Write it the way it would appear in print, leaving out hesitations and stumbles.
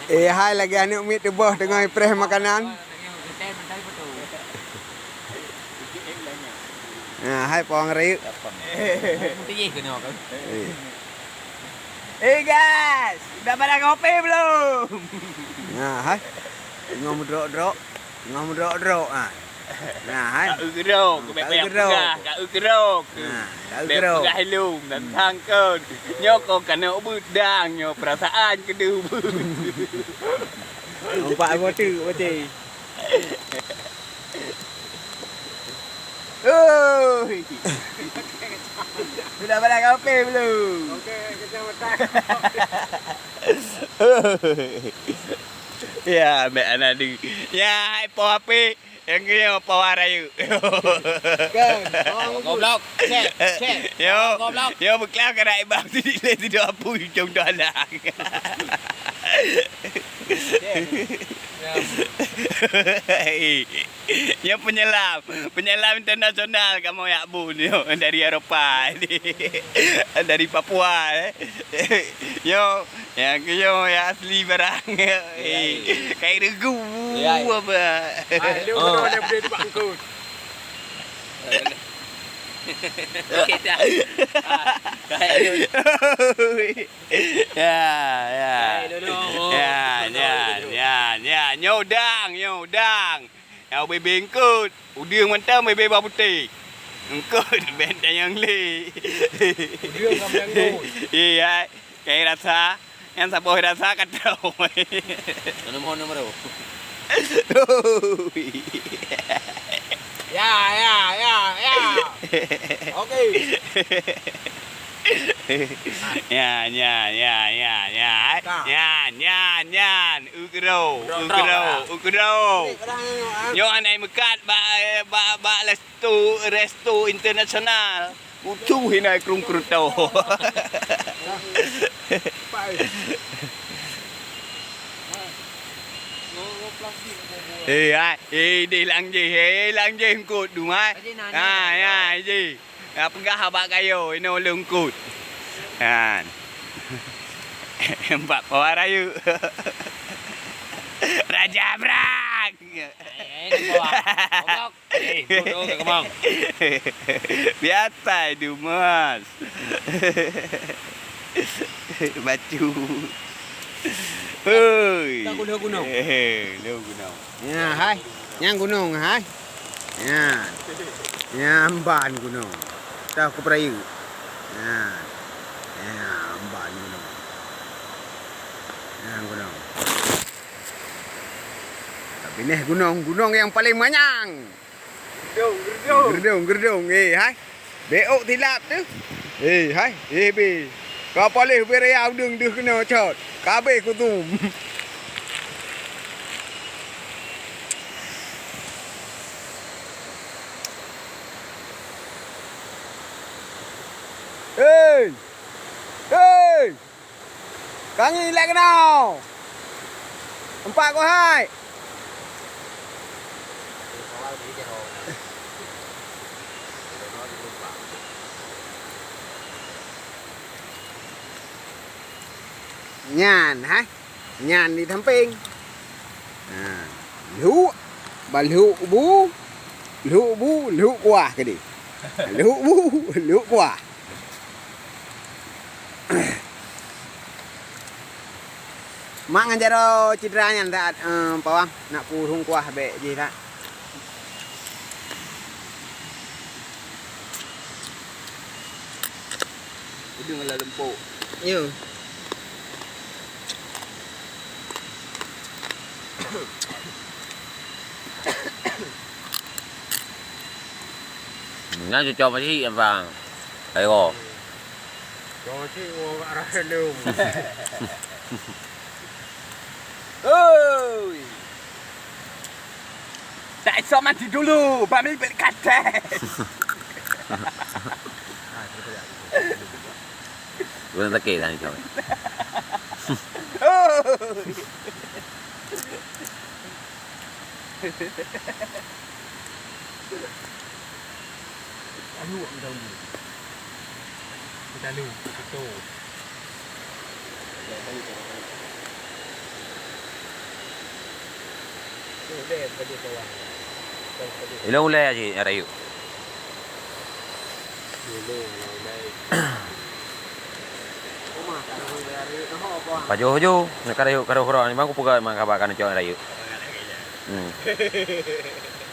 Hai lagi anu mi tebah tengah preh makanan. Nah, hai pong riu. Guys, udah pada ngopi belum? Nah, hai. Ngomong-drok. Ah. Nah, hai. Kak Ugerok, banyak pegah, Kak Ugerok. Nah, Kak Banyak Ugerok. pegah helum dan tangkon. Nyoko kena budang, nyo perasaan kedua. Empat botu, botu. Oi. Sudah pada ngopi belum? Okey, kecamatan. Ya, Mbak Anadi. Ya, po api. Yang ini po arayu. Kan, Goblok. Cek. Yo. Goblok. Yo beklah kena ibang tidak apa hujung dalang. Ya penyelam internasional kamu ya bun dari Eropa dari Papua yo ya asli barang kayak regu apa lu udah beli di bangku. kita ya nyodang yang bebengkut udang mentah bebe bau putih engkut benteng yang li Udang sama yang tu. iya kayak rasa yang saboh rasa katau nomor Ya. Okey. Ukro. Yo anai mekat ba resto internasional. Ucu hinai krung kruto. Đi lang gì cụt đúng không? Gì? Pegah abak kayu, ini ulung kut. Kan. Mbak Pawarayu. Raja Brak. Biasa itu mas. Baju. Hei. Gunung. Gunung. Ya, hai. Yang gunung, hai. Ya. Nyamban gunung. Tahu ke perayu. Ya. Nyamban gunung. Yang gunung. Tapi nih gunung yang paling manyang. Gerdung. Hai. Beok tilap tu. Hai. Be. Kau boleh beria udung dah kena cot. Kabeh kutum. Hey! Kangi lại cái nào? Empat có hai. Nhàn hả? Nhàn đi thăm ping. Lũ bà lũ quả cái đi. Lũ quả. Mak ngajaro cidranya ndak pawang nak purung kuah be je tak. Udung ala lempuk. Yo. Nó cho mấy cái vàng thấy không? Cho chị ngồi gạ ra lùm. Oi. Tak so mati dulu, Bami berkata. Belum tak kira ni coba. Alu ang daw dito. Kita lu, ito. Ilang ulay aja arayu. Pajo-jo, nakarayo karo-karo ni bang kupuga mga kabakan ng arayu.